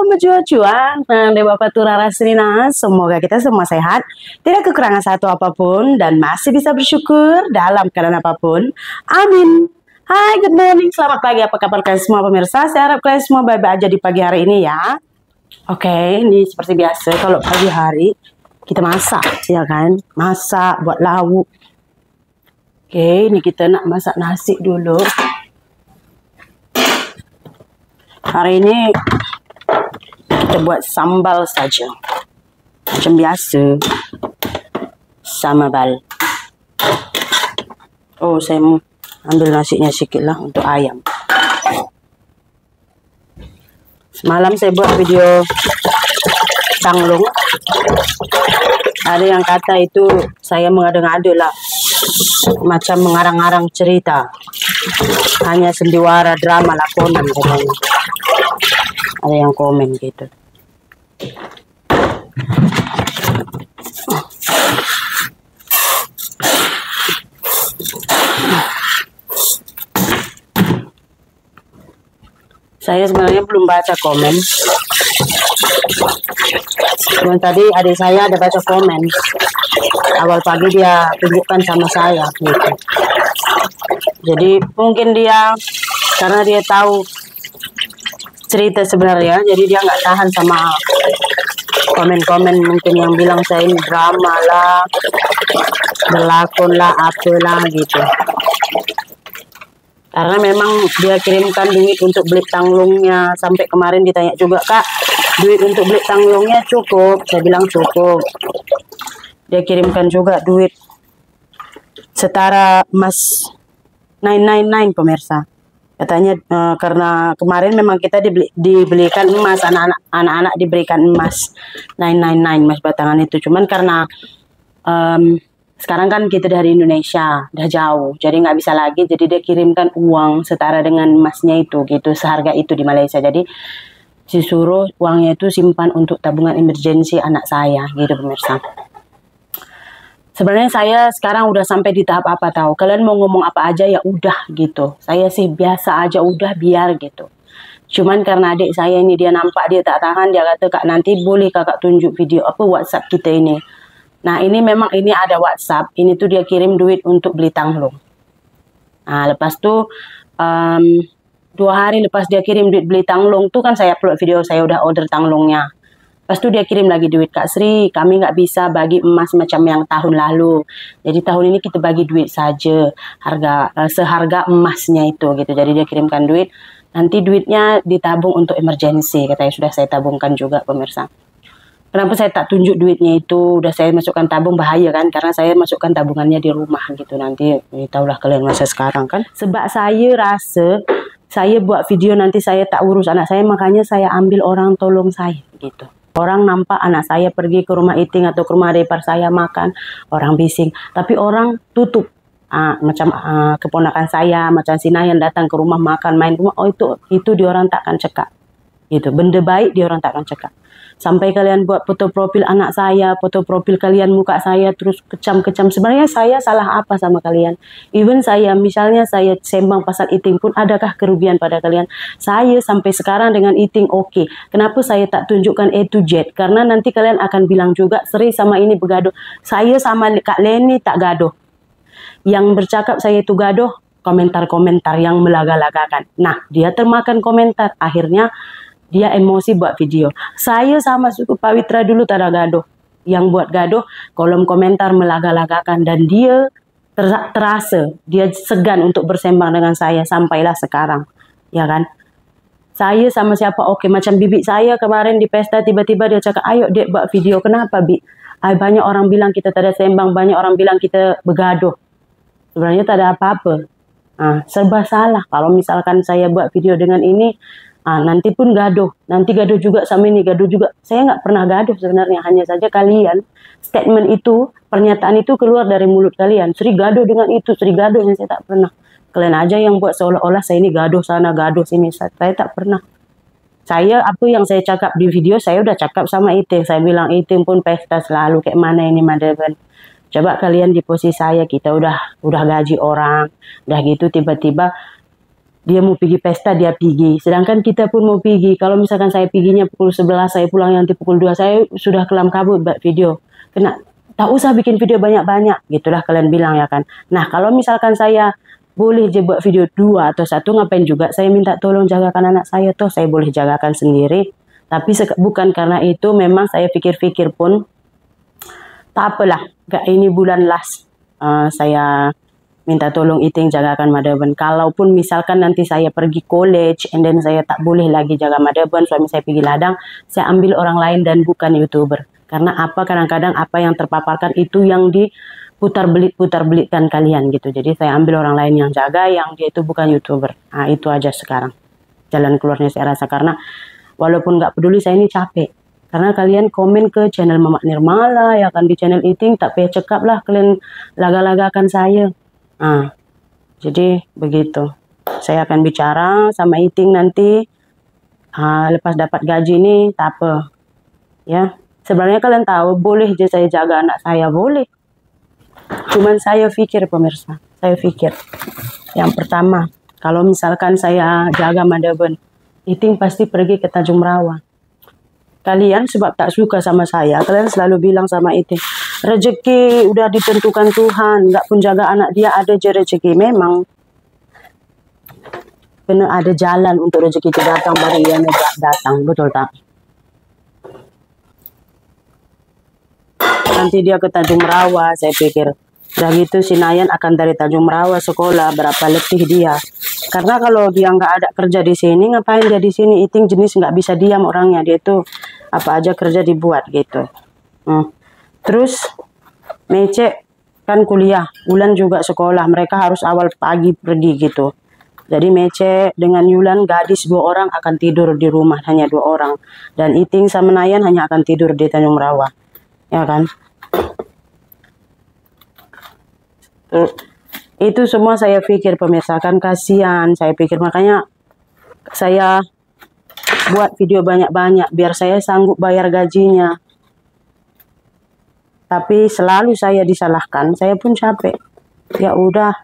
pejuang cuan, Dewa Patura Rasrina, semoga kita semua sehat, tidak kekurangan satu apapun, dan masih bisa bersyukur dalam keadaan apapun. Amin. Hai, good morning, selamat pagi, apa kabar kalian semua pemirsa? Saya harap kalian semua baik-baik aja di pagi hari ini ya. Oke, ini seperti biasa, kalau pagi hari kita masak, ya kan? Masak, buat lauk. Oke, ini kita nak masak nasi dulu. Hari ini kita buat sambal saja, macam biasa, sambal. Oh, saya mau ambil nasinya sedikit lah untuk ayam. Semalam saya buat video tanglung. Ada yang kata itu saya mengada-ngada lah, macam mengarang-arang cerita, hanya sendiwara drama lakonan katanya. Ada yang komen gitu. Saya sebenarnya belum baca komen. Cuman tadi adik saya ada baca komen. Awal pagi dia tunjukkan sama saya gitu. Jadi mungkin dia, karena dia tahu cerita sebenarnya, jadi dia nggak tahan sama komen-komen mungkin yang bilang saya ini drama lah, berlakon lah, apalah gitu. Karena memang dia kirimkan duit untuk beli tanglungnya. Sampai kemarin ditanya juga, Kak, duit untuk beli tanglungnya cukup? Saya bilang cukup. Dia kirimkan juga duit setara emas 999 pemirsa. Katanya karena kemarin memang kita dibelikan emas, anak-anak diberikan emas 999, emas batangan itu. Cuman karena sekarang kan kita dari Indonesia, udah jauh, jadi nggak bisa lagi. Jadi dia kirimkan uang setara dengan emasnya itu, gitu, seharga itu di Malaysia. Jadi disuruh uangnya itu simpan untuk tabungan emergensi anak saya, gitu pemirsa. Sebenarnya saya sekarang udah sampai di tahap apa tahu? Kalian mau ngomong apa aja ya udah gitu. Saya sih biasa aja udah biar gitu. Cuman karena adik saya ini dia nampak dia tak tahan, dia kata, Kak nanti boleh kakak tunjuk video apa WhatsApp kita ini. Nah ini memang ini ada WhatsApp. Ini tuh dia kirim duit untuk beli tanglung. Nah lepas tuh 2 hari lepas dia kirim duit beli tanglung tuh kan saya upload video saya udah order tanglungnya. Lepas itu dia kirim lagi duit, Kak Sri, kami nggak bisa bagi emas macam yang tahun lalu. Jadi tahun ini kita bagi duit saja, seharga emasnya itu gitu. Jadi dia kirimkan duit, nanti duitnya ditabung untuk emergensi. Katanya sudah saya tabungkan juga pemirsa. Kenapa saya tak tunjuk duitnya itu? Udah saya masukkan tabung, bahaya kan? Karena saya masukkan tabungannya di rumah gitu. Nanti tahulah kalian masa sekarang kan. Sebab saya rasa saya buat video nanti saya tak urus anak saya, makanya saya ambil orang tolong saya gitu. Orang nampak anak saya pergi ke rumah eating atau ke rumah ipar saya makan, orang bising. Tapi orang tutup. Macam keponakan saya, macam Sina yang datang ke rumah makan, main rumah, oh itu diorang takkan cekak. Gitu. Benda baik diorang takkan cekak. Sampai kalian buat foto profil anak saya, foto profil kalian muka saya, terus kecam-kecam. Sebenarnya saya salah apa sama kalian? Even saya, misalnya saya sembang pasal eating pun, adakah kerugian pada kalian? Saya sampai sekarang dengan eating oke. Kenapa saya tak tunjukkan A to Z? Karena nanti kalian akan bilang juga, Sri sama ini bergaduh. Saya sama Kak Leni tak gaduh. Yang bercakap saya itu gaduh, komentar-komentar yang melaga-lagakan. Nah, dia termakan komentar. Akhirnya, dia emosi buat video. Saya sama suku Pak Witra dulu tak ada gaduh. Yang buat gaduh, kolom komentar melaga-lagakan. Dan dia terasa, dia segan untuk bersembang dengan saya sampailah sekarang. Ya kan? Saya sama siapa oke. Macam bibi saya kemarin di pesta tiba-tiba dia cakap, ayo dek buat video. Kenapa bi? Banyak orang bilang kita tak ada sembang. Banyak orang bilang kita bergaduh. Sebenarnya tak ada apa-apa. Serba salah. Kalau misalkan saya buat video dengan ini, nanti pun gaduh, nanti gaduh juga sama ini, gaduh juga. Saya nggak pernah gaduh sebenarnya, hanya saja kalian, statement itu, pernyataan itu keluar dari mulut kalian. Sri gaduh dengan itu, Sri gaduh, yang saya tak pernah. Kalian aja yang buat seolah-olah saya ini gaduh sana, gaduh sini, saya tak pernah. Saya, apa yang saya cakap di video, saya udah cakap sama Iting. Saya bilang, Iting pun pesta selalu, kayak mana ini Madeban. Coba kalian di posisi saya, kita udah gaji orang, udah gitu tiba-tiba Dia mau pergi pesta, dia pergi. Sedangkan kita pun mau pergi. Kalau misalkan saya perginya pukul 11, saya pulang nanti pukul 2, saya sudah kelam kabut buat video. Kena, tak usah bikin video banyak-banyak. Gitulah kalian bilang ya kan. Nah, kalau misalkan saya boleh je buat video 2 atau 1, ngapain juga saya minta tolong jagakan anak saya tuh. Saya boleh jagakan sendiri. Tapi bukan karena itu, memang saya pikir-pikir pun, tak apalah. Ini bulan last. Saya minta tolong Iting jagakan Madhavan. Kalaupun misalkan nanti saya pergi college and then saya tak boleh lagi jaga Madhavan, suami saya pergi ladang, saya ambil orang lain dan bukan YouTuber. Karena apa, kadang-kadang apa yang terpaparkan itu yang diputar belitkan kalian gitu. Jadi saya ambil orang lain yang jaga, yang dia itu bukan YouTuber. Nah, itu aja sekarang jalan keluarnya saya rasa. Karena walaupun nggak peduli, saya ini capek. Karena kalian komen ke channel Mamak Nirmala, ya kan, di channel Iting, tak payah cekap lah kalian laga-lagakan saya. Jadi begitu. Saya akan bicara sama Iting nanti. Lepas dapat gaji ini, tak apa. Ya, sebenarnya kalian tahu, boleh je saya jaga anak saya, boleh. Cuman saya pikir pemirsa, saya pikir. Yang pertama, kalau misalkan saya jaga Madhavan, Iting pasti pergi ke Tanjung Merawa. Kalian sebab tak suka sama saya, kalian selalu bilang sama Iting, rezeki udah ditentukan Tuhan, nggak pun jaga anak dia ada je rezeki. Memang kena ada jalan untuk rezeki itu datang, baru ia datang, betul tak? Nanti dia ke Tanjung Merawa, saya pikir udah gitu si Nayan akan dari Tanjung Merawa sekolah, berapa letih dia. Karena kalau dia nggak ada kerja di sini, ngapain dia di sini? Iting jenis nggak bisa diam orangnya, dia tuh apa aja kerja dibuat gitu. Terus Mece kan kuliah, Wulan juga sekolah, mereka harus awal pagi pergi gitu. Jadi Mece dengan Yulan, gadis 2 orang akan tidur di rumah, hanya 2 orang. Dan Iting sama Nayan hanya akan tidur di Tanjung Merawa, ya kan? Itu semua saya pikir pemirsa, kan kasihan. Saya pikir makanya saya buat video banyak-banyak biar saya sanggup bayar gajinya. Tapi selalu saya disalahkan, saya pun capek. Ya udah,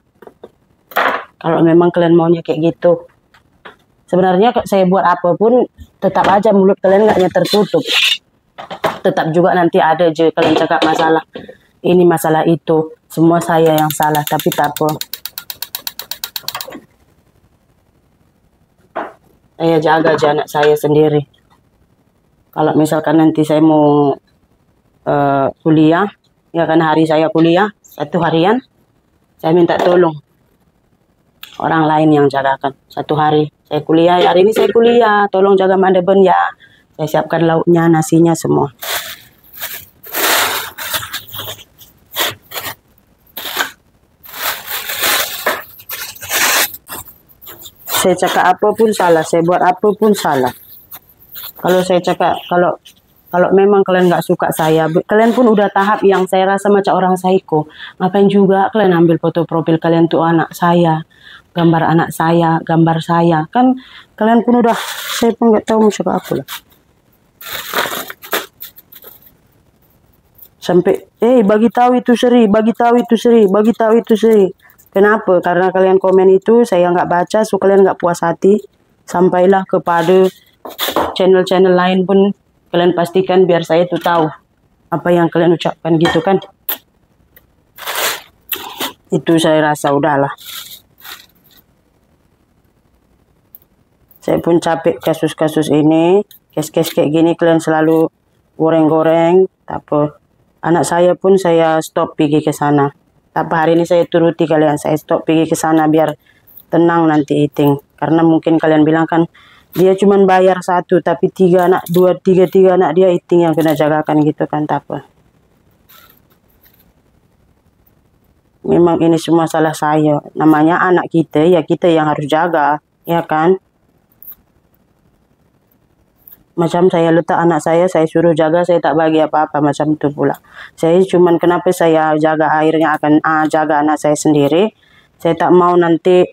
kalau memang kalian maunya kayak gitu. Sebenarnya saya buat apapun, tetap aja mulut kalian nggaknya tertutup. Tetap juga nanti ada aja kalian cakap masalah ini, masalah itu. Semua saya yang salah, tapi tak apa. Saya jaga aja anak saya sendiri. Kalau misalkan nanti saya mau kuliah, ya kan hari saya kuliah, 1 harian, saya minta tolong orang lain yang jagakan. 1 hari saya kuliah, hari ini saya kuliah, tolong jaga Madhavan ya. Saya siapkan lauknya, nasinya, semua. Saya cakap apapun salah, saya buat apapun salah. Kalau saya cakap, kalau memang kalian nggak suka saya, kalian pun udah tahap yang saya rasa macam orang psycho. Ngapain juga kalian ambil foto profil kalian tuh anak saya, gambar anak saya, gambar saya. Kan kalian pun udah, saya pun nggak tahu mau cakap apa lah. Sampai, bagi tahu itu Sri, bagi tahu itu Sri, bagi tahu itu Sri. Kenapa? Karena kalian komen itu, saya nggak baca, so kalian nggak puas hati. Sampailah kepada channel-channel lain pun, kalian pastikan biar saya tuh tahu apa yang kalian ucapkan gitu kan. Itu saya rasa udahlah. Saya pun capek kasus-kasus ini, kes-kes kayak gini kalian selalu goreng-goreng. Tapi anak saya pun saya stop pergi ke sana. Tapi hari ini saya turuti kalian, saya stop pergi ke sana biar tenang nanti Iting. Karena mungkin kalian bilang kan, dia cuma bayar 1, tapi 3 anak, 3 anak dia Iting yang kena jagakan gitu kan, tak apa. Memang ini semua salah saya. Namanya anak kita, ya kita yang harus jaga, ya kan? Macam saya letak anak saya suruh jaga, saya tak bagi apa-apa, macam itu pula. Saya cuman kenapa saya jaga airnya akan jaga anak saya sendiri. Saya tak mau nanti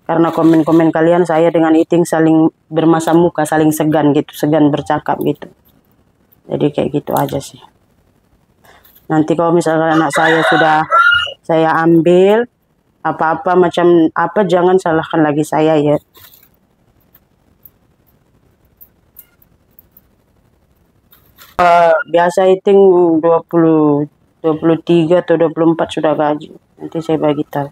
karena komen-komen kalian saya dengan Iting saling bermasa muka, saling segan gitu, segan bercakap gitu. Jadi kayak gitu aja sih. Nanti kalau misalkan anak saya sudah saya ambil, Apa-apa macam apa jangan salahkan lagi saya ya. Biasa eating 23 atau 24 sudah gaji. Nanti saya bagi tahu.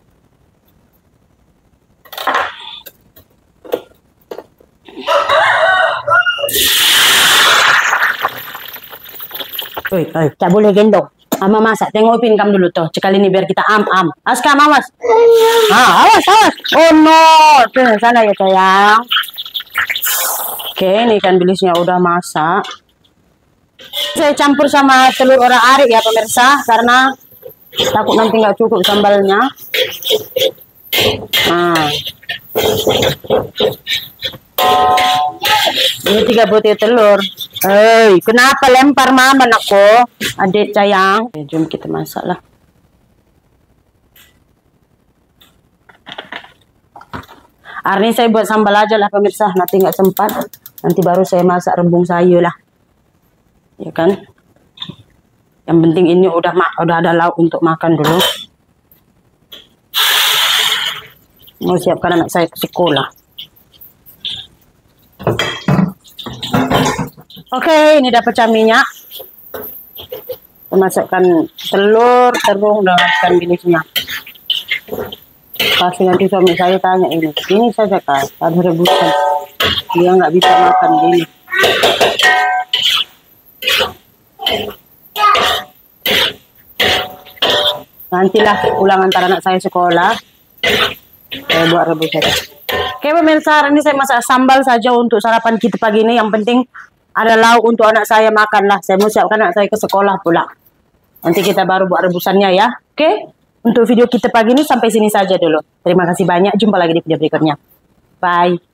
Tak boleh gendong. Ama masak, tengok Upin kam dulu tuh. Cekal ini biar kita am. Aska, awas. Awas. Oh no. Tuh, sana ya sayang. Oke, ini ikan bilisnya udah masak. Saya campur sama telur orak-arik ya pemirsa, karena takut nanti nggak cukup sambalnya. Ini 3 butir telur. Kenapa lempar mama aku? Adik sayang. Jom kita masak lah. Hari ini saya buat sambal aja lah pemirsa, nanti nggak sempat. Nanti baru saya masak rebung sayur lah. Ya kan? Yang penting ini udah ada lauk untuk makan dulu. Mau siapkan anak saya ke sekolah. Oke, ini dapat pecah minyak. Kita masukkan telur, terung, dan ikan bilisnya. Pasti nanti suami saya tanya ini saja kan, ada rebusan. Dia nggak bisa makan gini. Nantilah pulang antar anak saya sekolah, saya buat rebus saja. Oke pemirsa, hari ini saya masak sambal saja untuk sarapan kita pagi ini. Yang penting ada lauk untuk anak saya makan lah. Saya mau siapkan anak saya ke sekolah pula. Nanti kita baru buat rebusannya ya. Oke, untuk video kita pagi ini sampai sini saja dulu. Terima kasih banyak. Jumpa lagi di video berikutnya. Bye.